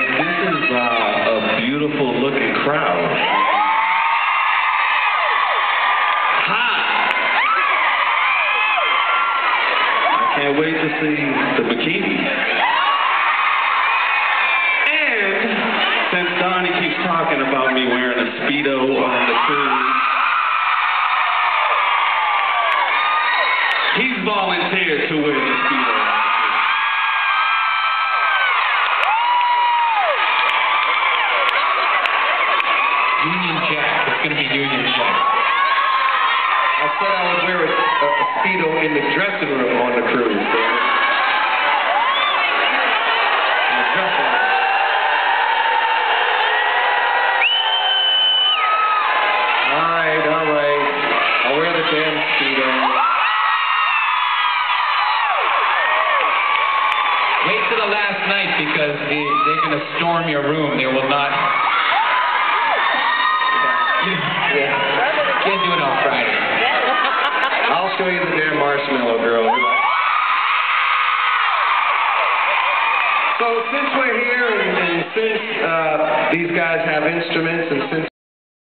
this is a beautiful looking crowd. Hot! I can't wait to see the bikinis. And since Donnie keeps talking about me wearing a Speedo on the cruise, he's volunteered to wear the Speedo. Union Jack. It's going to be Union Jack. I said I would wear a Speedo in the dressing room on the cruise. In the dressing room. All right. I'll wear the damn Speedo. Wait till the last night because they're going to storm your room. They will not. Yeah. Can't do it on Friday. I'll show you the damn marshmallow girl. So since we're here and since these guys have instruments and since